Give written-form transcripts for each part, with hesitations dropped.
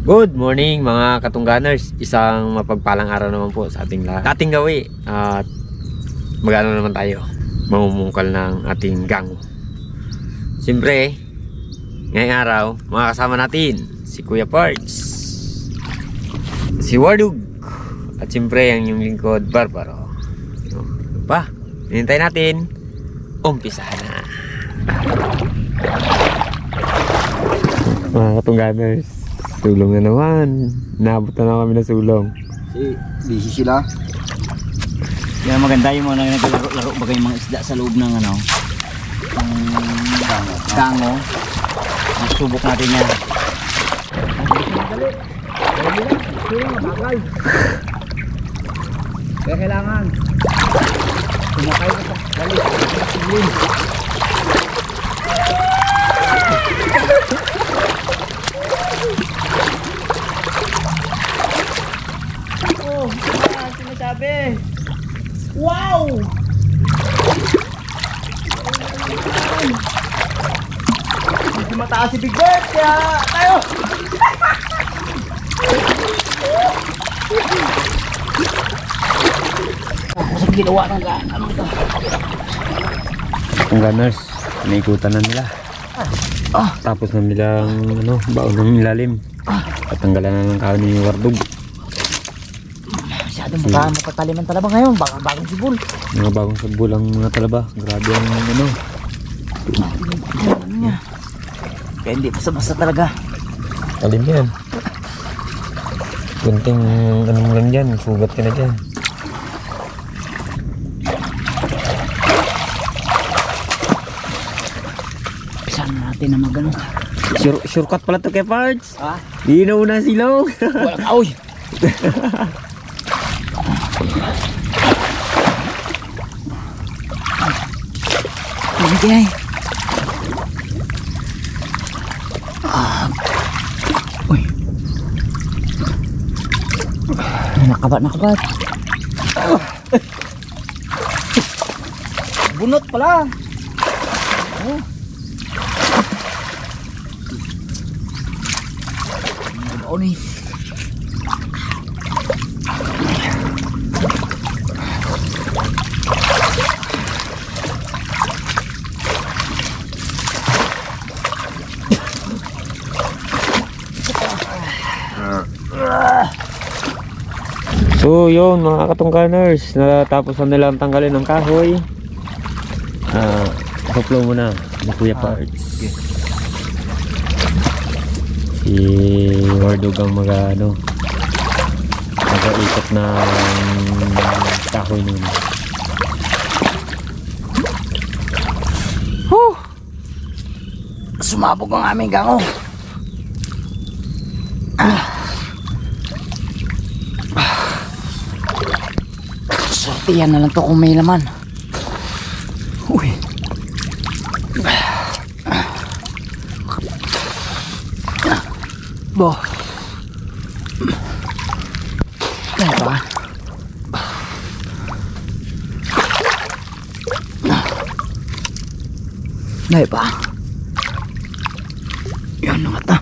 Good morning mga katungganers. Isang mapagpalang araw naman po sa ating lahat. Ating gawi at magano naman tayo, mamumungkal ng ating gango. Siyempre, ngayong araw, makakasama natin si Kuya Parts, si Wardug, at siyempre ang yung lingkod Barbaro. Pa, hinintay natin, umpisahan na. Mga katungganers, sulong na naman. Naabot na kami na sulong. Busy sila. Kaya maganda yung mga naglalaro-laro bagay mga isda sa loob ng ano, kango. Magsubok natin yan. Kaya kailangan sumakay ka sa galit. Sinasabi. Wow! Hindi mataas si Big Bird, kaya tayo! Kasi ginawa ng ano ito. Ang gunners, naikutan na nila. Tapos na nilang baon ng ilalim. At tanggalan na ng kaon ni Wardug. Masyadong mapataliman talaba ngayon. Bagong sibol. Mga bagong sabol ang mga talaba. Grabe ang Ano niya. Kaya hindi basta-basta talaga. talim yan. Kunting mo lang dyan, sugat ka na dyan. Saan natin na magano? Shortcut pala to kay Parts. Ha? Di na una silong. Walang aoy. Hindi. Uy. Nakabat. Bunot pala. Oh. Ano ni? So yun mga katungganers, natapos na nilang tanggalin ng kahoy. Soplo muna ni Kuya Parts. Si Wardug ang mag-ikot ng kahoy nun. Sumabog ang aming gango. Sortihan na lang to kung may laman. Uy. Bo. Dahil ba? Dahil ba? Yan na mata.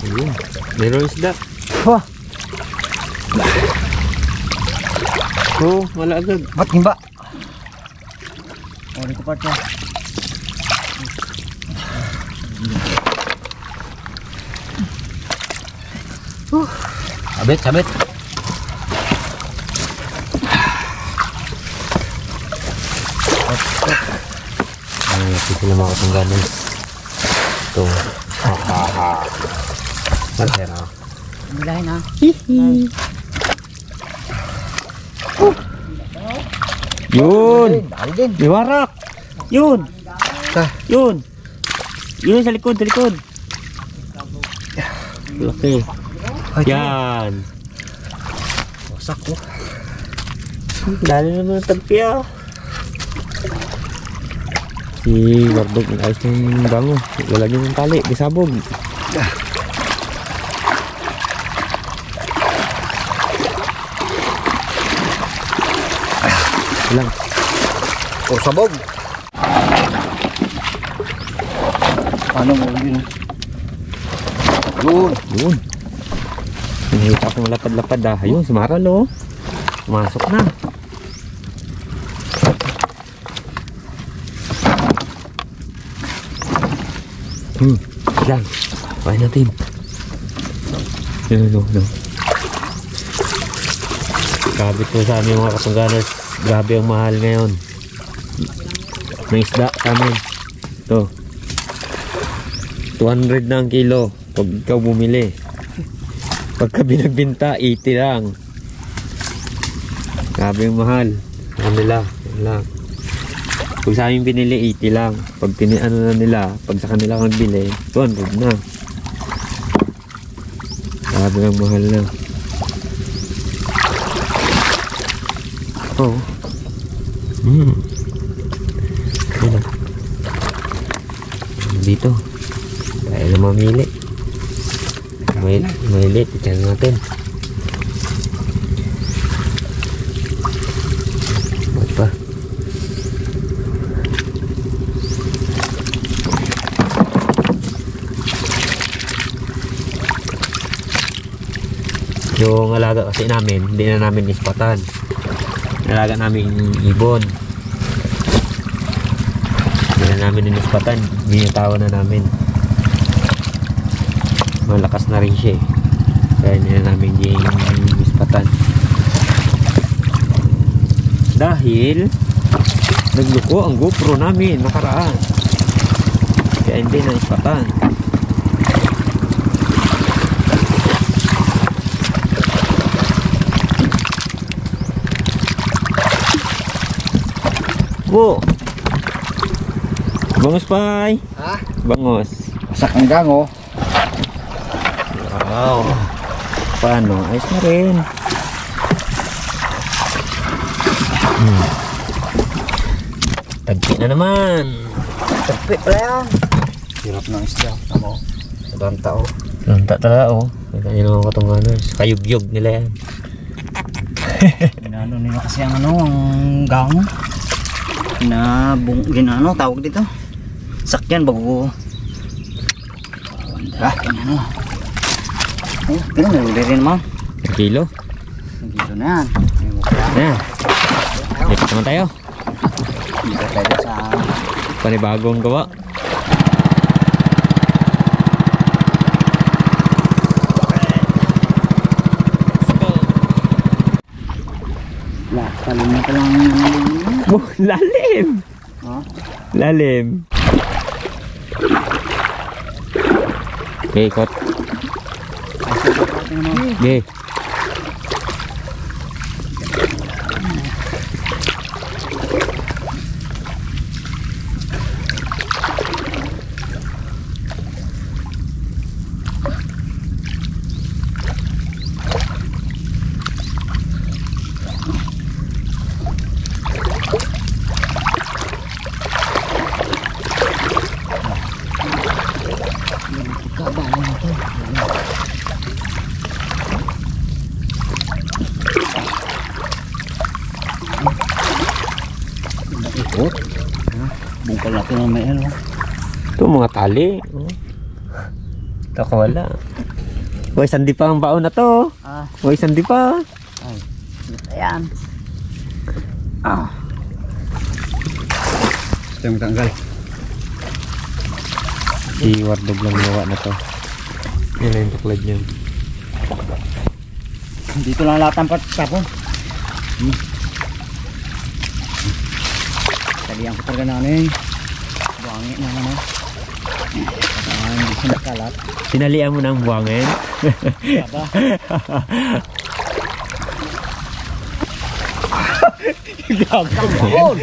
Ayun, meron isda. Wah. Wala agad. Ba't himba? O, dito part siya. Sabit. Ay, ito na mga katungganers. Ito. Masera. Milahin ha. Yun! Dali din. Liwarak! Yun! Yun! Yun sa likod. Okay. Yan! Wasak ko. Dali naman ang tagpiya. Si Wardug ayos ng bango. Lalagyan ng tali. Disabog. Lang. O, sabog. Paano mo yun? Yun. Yun. Nakita ko malapad-lapad ah. Ayun, sumaral oh. Pumasok na. Yan. Kain natin. Yun. Grabe po sa amin mga Katungganers. Grabe ang mahal ngayon. May isda sa amin. Ito. 200 na ang kilo. Pag ikaw bumili. Pagka binagbinta, 80 lang. Grabe ang mahal. Ano nila? Wala. Pag sa amin binili, 80 lang. Pag ano na nila, pag sa kanila kang nagbili, 200 na. Grabe ang mahal na. Oh. Ano? Dito. Tayo na mamili. Malilit. Itiyan natin. Ba't pa? Yung alaga kasi namin, hindi na namin ispatan. Alaga namin ibon. Hindi na namin inispatan. Binitawan na namin. Malakas na rin siya eh. Kaya hindi na namin inispatan. Dahil nagluko ang GoPro namin nakaraan. Kaya hindi na ispatan. Bu. Bangos pay. Ha? Bangos. Masak ang gango. Wow. Paano? Ayos na rin. Tagpi na naman. Tagpi pala yan. Hirap ng isda. Tama. Sadang tao. Lanta talaga oh. Kaya nyo naman Katungganers. Kayugyog nila yan. Ginano nila kasi ang gango. Ginano tawag dito. Sakyan bago. Ginano. Oh, pero naluli rin mo. Ang kilo. Ang kilo na yan. Yan. Likot naman tayo. Hindi ka pwede sa Panibagong gawa. Lalim na lang. Lalim. Ha? Lalim. Okay, ikot. Okay. Bungkal natin ang may ano. Ito mga tali. Ito wala. Uy, sandi pa ang baon na to. Uy, sandi pa. Ay, ayan. Gusto yung tanggal. Si Wardog lang gawa na to. Yan na yung tuklad niya. Dito lang lahat ang patapon. Talihan ko talaga na ano yun. Buhangin na ano. Hindi siya nakalat. Sinalian mo ng buwangin. Baba. Gagawin.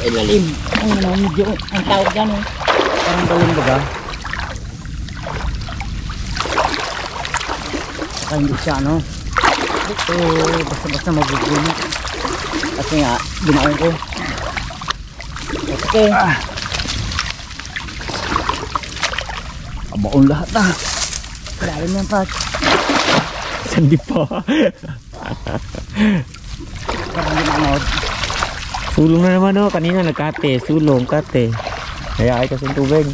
Ay lalim. Ang ano, medyo ang tawag dyan eh. Parang dalim baga. Saka hindi siya ano. Ito basta-basta magugulo. Kasi nga, ginaon ko. Okay. Abaon lahat na. Lalim yan pa. Sandi pa. Parang ginanod. Sulong na naman oh. Kanina nagkate. Sulong, kate. Kaya ay kasing tubig.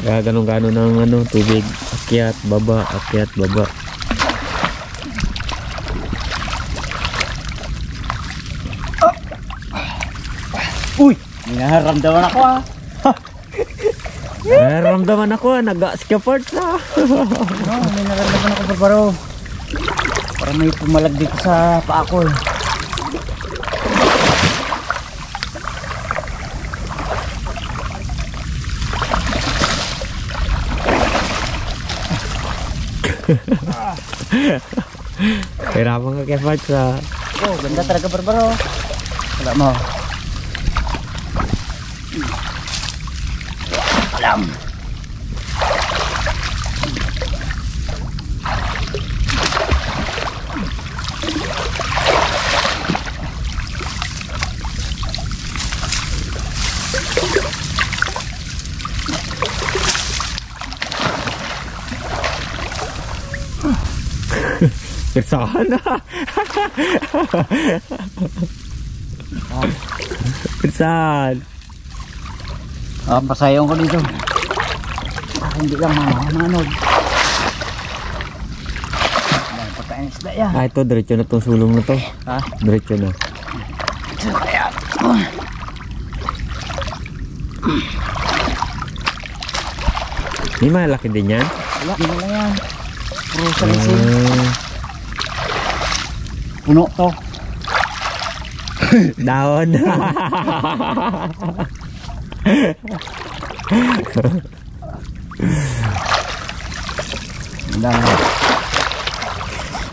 Kaya ganun-ganon ng ano, tubig. Akyat, baba, akyat, baba. Uy! May naramdaman ako ah. Naramdaman ako, nag-scapart na. May naramdaman ako barbaro. Parang may pumalag dito sa paa ko eh. Hirapan ka kay Parts ha. Oh, ganda talaga barbaro. Wala mo. Alam. Pirsahan na. Pirsahan. Pasayaw ko dito. Hindi lang manod. Pagkain isda yan. Ito, diretso na tong sulong na to. Ha? Diretso na. Ayan. May malaki din yan. Wala, hindi lang yan. Puro salisin. Puno to. Daon.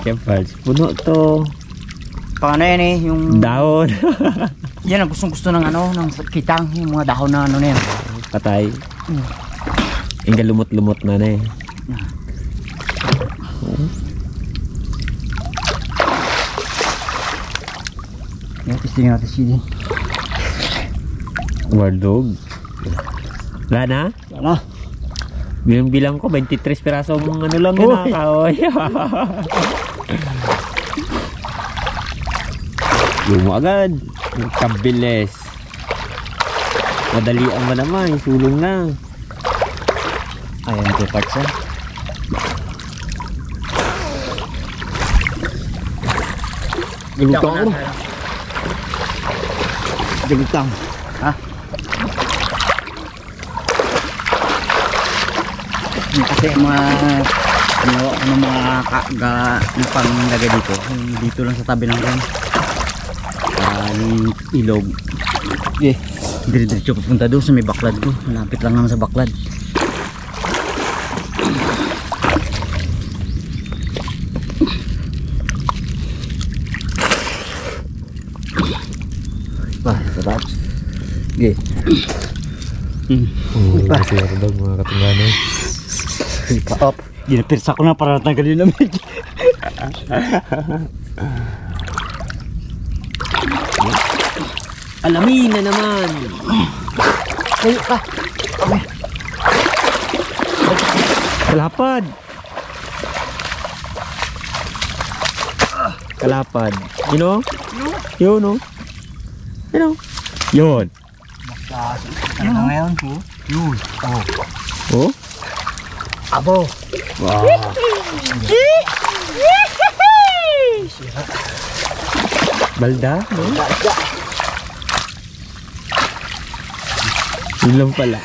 Kaya Parts, puno to. Paano yan eh, yung... Daon. Yan ang gustong-gusto ng ano, ng kitang, yung mga dahon na ano na yan. Patay. Yung lumot-lumot na na eh. Yan, testing natin siya. Wardog. Wala na? Wala. Bilang ko 23 piraso mong ano lang yun ha, kahoy. Yung agad. Kabilis. Madalian ba naman? Sulong na. Ayan ito Parts eh. Galutang ako. Galutang. Ha? Kasi mga mga panglagay dito, dito lang sa tabi ng ron. Yung ilog. Okay. Dire-diretso papunta doon sa may baklad ko. Malapit lang naman sa baklad. Sarap. Okay. Kasi wardog mga katunganan. Kaop. Ginapirsa ko na para tanggalin yung lamig. Alamin na naman. Kayo ka. Okay. Kalapad. Kalapad. You know? You know? You know? Yun. Ano na ngayon? Yun. Oh? Abo. Wow. Balda? No? Yun lang pala.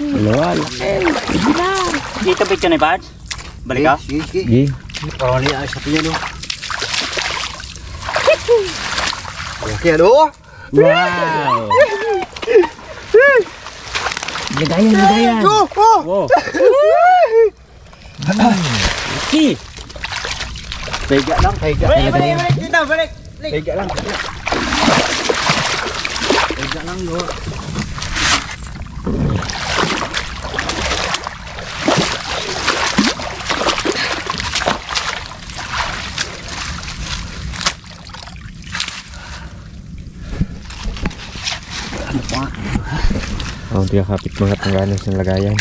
Dalawa. Dito ba ito na Parts? Balik ka? Sige. Parang niya sa pinya no. Okay, ano? Wow! Lagayan. Wow. Okay. Tega lang, tega. Balik dito, balik. Tega lang. Tega lang, no. Hindi kapit mga tangganan sa lagayan.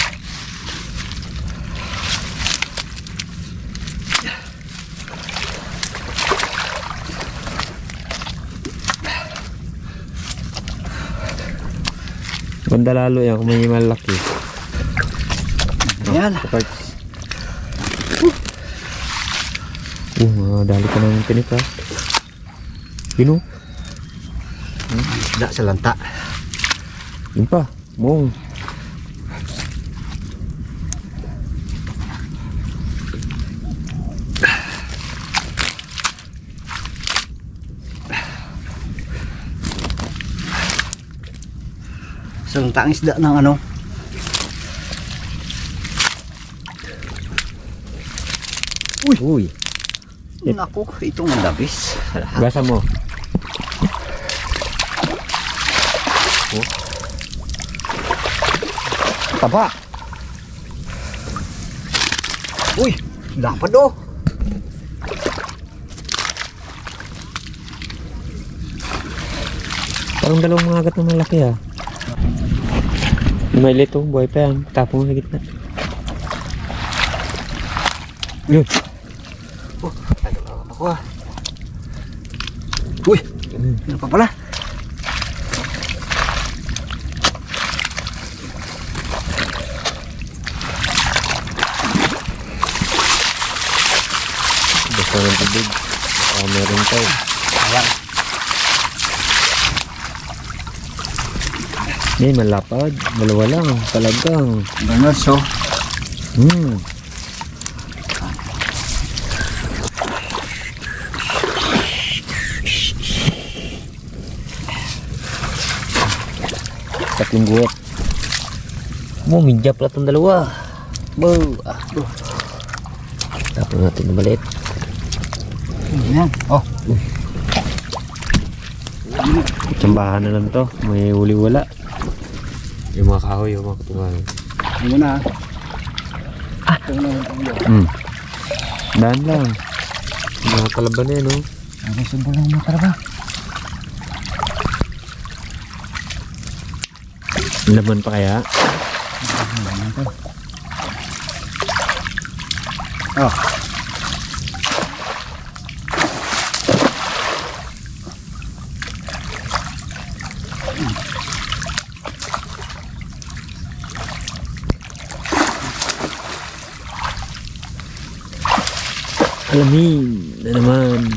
Banda lalo yan kung may malaki. Yan. Kaparts. Dali ka ng tinik ha. Yun o. Isda sa lanta. Yun pa. Mong. Sa lanta ang isda ng ano. Uy. Naku, itong mandabis. Gasa mo. Taba. Uy, dapat do. Parang dalawang mga agat na malaki ha. May lito, buhay pa yan. Tapong sa gitna. Yun. Ako ah. Uy, ano pa pala? Basta ng tubig. Baka meron tayo. Sayang. Malapad. Dalawa lang. Talagang. Ganun so. Tatlong guwap. Midya pala itong dalawa. Tapos natin na maliit. Yan. Oh. Tsambahan na lang to. May uli-wala. Yung mga kahoy, yung mga katungan. Ano na? Daan lang. Mga kalaban na yan, no? Ano sumbo lang mga karaba? Laman pa kaya? Oh. Alamin na naman.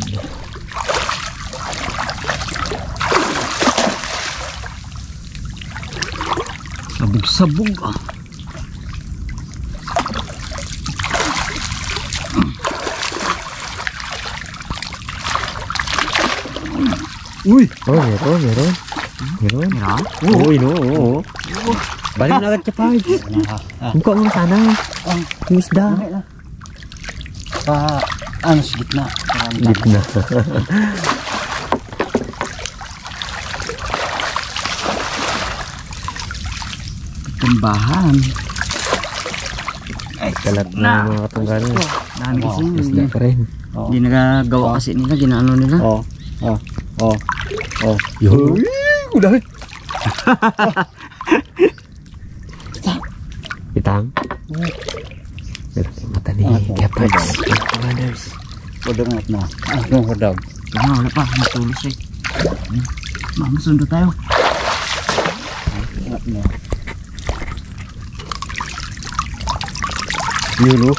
Sabog-sabog ah. Uy! Oh, meron. Meron? Oo, oo. Balik na agad ka, Pards. Mukha mo sana. Yung isda. Ano sa gitna? Gitna. Tambahan. Ay, kalat na mga katunggalan. Dami kasi yun. Isda pa rin. Hindi nagagawa kasi nila, ginaano nila. Yun. Udah. Pitang. Pero mata ni Pards. Katungganers. Udah na. Udah. Wala pa, matulos eh. Masundo tayo. Yun oh.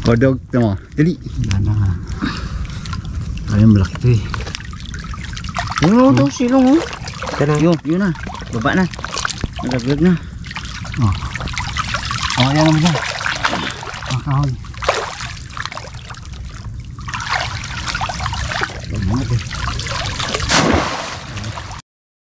Kodog, tama. Dali. Wala na. Ay, malaki to eh. Yun to, silong oh. Sana. Yun na. Baba na. Nagaglag na. Oh, yan naman yan. Kahoy.